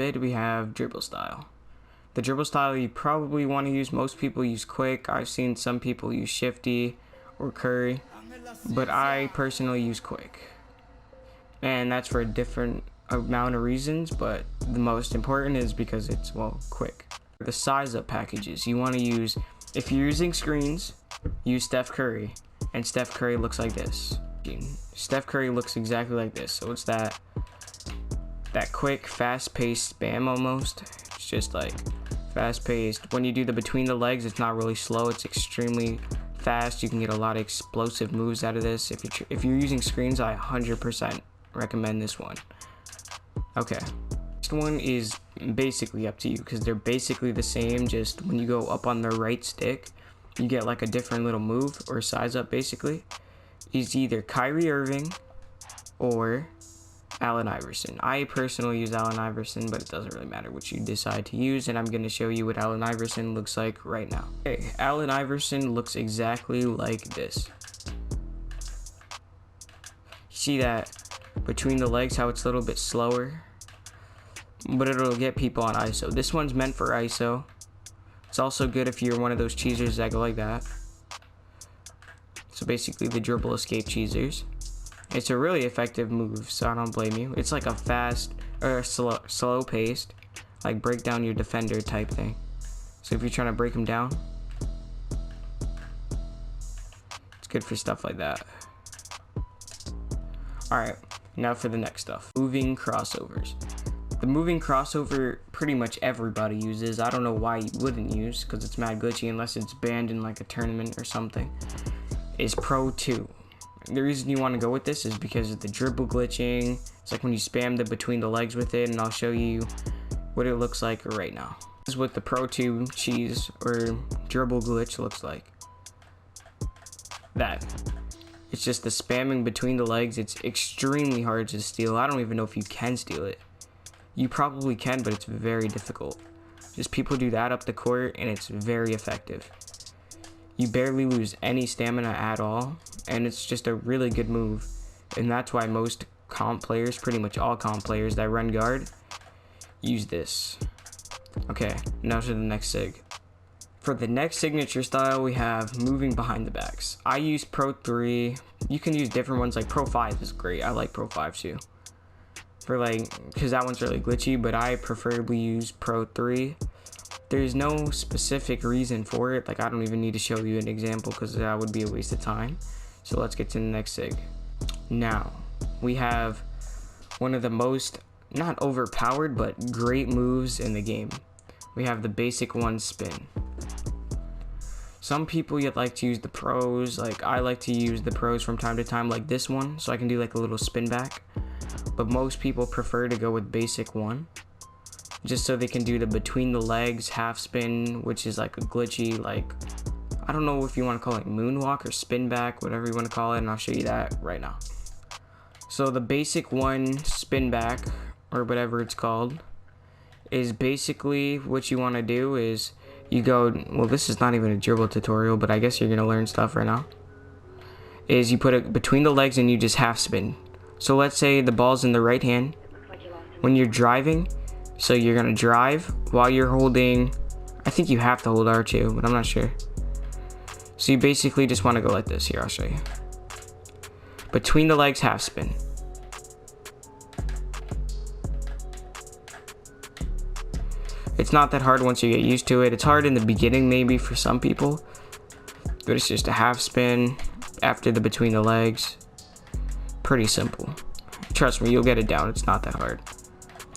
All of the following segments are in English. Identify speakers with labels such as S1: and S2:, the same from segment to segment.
S1: We have dribble style. The dribble style you probably want to use, most people use quick. I've seen some people use shifty or curry, but I personally use quick. And that's for a different amount of reasons, but the most important is because it's, well, quick. The size up packages you want to use, if you're using screens, use Steph Curry, and Steph Curry looks like this. Steph Curry looks exactly like this, so it's that quick, fast-paced spam almost. It's just like fast-paced. When you do the between the legs, it's not really slow, it's extremely fast. You can get a lot of explosive moves out of this. If you're using screens, I 100% recommend this one. Okay, next one is basically up to you because they're basically the same, just when you go up on the right stick you get like a different little move or size up. Basically is either Kyrie Irving or Allen Iverson. I personally use Allen Iverson, but it doesn't really matter which you decide to use, and I'm going to show you what Allen Iverson looks like right now. Okay, Allen Iverson looks exactly like this. See that between the legs, how it's a little bit slower, but it'll get people on ISO. This one's meant for ISO. It's also good if you're one of those cheesers that go like that. So basically the dribble escape cheesers. It's a really effective move, so I don't blame you. It's like a fast or slow paced, like break down your defender type thing. So if you're trying to break him down, it's good for stuff like that. Alright, now for the next stuff. Moving crossovers. The moving crossover pretty much everybody uses. I don't know why you wouldn't use, because it's mad glitchy unless it's banned in like a tournament or something. Is Pro 2. The reason you want to go with this is because of the dribble glitching. It's like when you spam the between the legs with it, and I'll show you what it looks like right now. This is what the Pro 2 cheese or dribble glitch looks like. That. It's just the spamming between the legs. It's extremely hard to steal. I don't even know if you can steal it. You probably can, but it's very difficult. Just people do that up the court, and it's very effective. You barely lose any stamina at all, and it's just a really good move. And that's why most comp players, pretty much all comp players that run guard, use this. Okay, now to the next sig. For the next signature style, we have moving behind the backs. I use Pro 3. You can use different ones, like Pro 5 is great. I like Pro 5 too. For like, because that one's really glitchy, but I preferably use Pro 3. There's no specific reason for it. Like, I don't even need to show you an example because that would be a waste of time. So let's get to the next sig. Now, we have one of the most, not overpowered, but great moves in the game. We have the basic one spin. Some people yet like to use the pros. Like, I like to use the pros from time to time, like this one, so I can do like a little spin back. But most people prefer to go with basic one, just so they can do the between the legs half spin, which is like a glitchy, like, I don't know if you want to call it moonwalk or spin back, whatever you want to call it, and I'll show you that right now. So the basic one spin back, or whatever it's called, is basically what you want to do is you go, well, this is not even a dribble tutorial, but I guess you're going to learn stuff right now, is you put it between the legs and you just half spin. So let's say the ball's in the right hand. When you're driving, so you're going to drive while you're holding, I think you have to hold R2, but I'm not sure. So you basically just want to go like this. Here, I'll show you. Between the legs, half spin. It's not that hard once you get used to it. It's hard in the beginning maybe for some people, but it's just a half spin after the between the legs. Pretty simple. Trust me, you'll get it down. It's not that hard.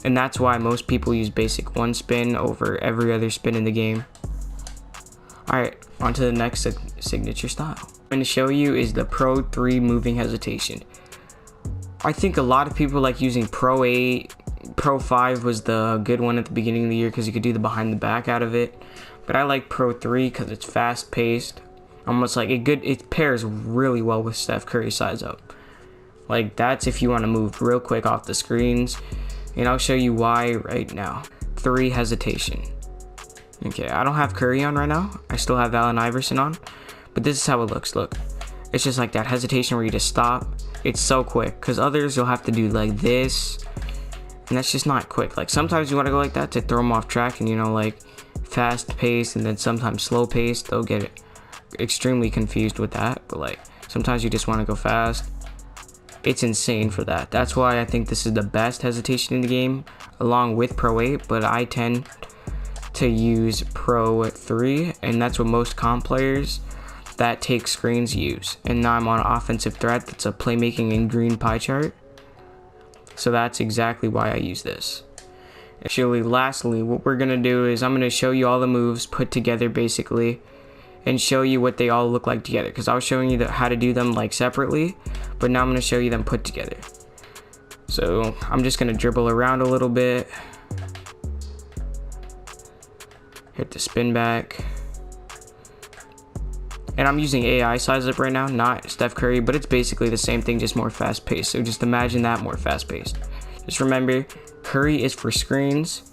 S1: And that's why most people use basic one spin over every other spin in the game. Alright, on to the next signature style. I'm going to show you is the Pro 3 moving hesitation. I think a lot of people like using Pro 8. Pro 5 was the good one at the beginning of the year because you could do the behind the back out of it. But I like Pro 3 because it's fast paced. Almost like it pairs really well with Steph Curry size up. Like, that's if you want to move real quick off the screens. And I'll show you why right now. 3 hesitation. Okay, I don't have Curry on right now. I still have Allen Iverson on. But this is how it looks. Look. It's just like that hesitation where you just stop. It's so quick. Because others, you'll have to do like this. And that's just not quick. Like sometimes you want to go like that to throw them off track, and you know, like fast paced and then sometimes slow paced. They'll get extremely confused with that. But like sometimes you just want to go fast. It's insane for that. That's why I think this is the best hesitation in the game, along with Pro 8. But I tend to use Pro 3, and that's what most comp players that take screens use. And now I'm on offensive threat. That's a playmaking in green pie chart. So that's exactly why I use this. Actually, lastly, what we're gonna do is I'm gonna show you all the moves put together basically, and show you what they all look like together. Because I was showing you how to do them like separately, but now I'm gonna show you them put together. So I'm just gonna dribble around a little bit, hit the spin back. And I'm using AI size up right now, not Steph Curry, but it's basically the same thing, just more fast paced. So just imagine that more fast paced. Just remember, Curry is for screens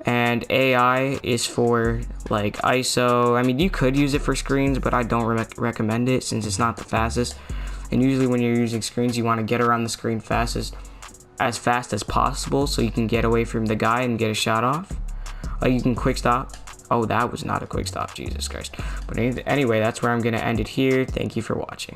S1: and AI is for like ISO. I mean, you could use it for screens, but I don't recommend it since it's not the fastest. And usually when you're using screens, you want to get around the screen as fast as possible so you can get away from the guy and get a shot off. Like you can quick stop. Oh, that was not a quick stop, Jesus Christ. But anyway, that's where I'm going to end it here. Thank you for watching.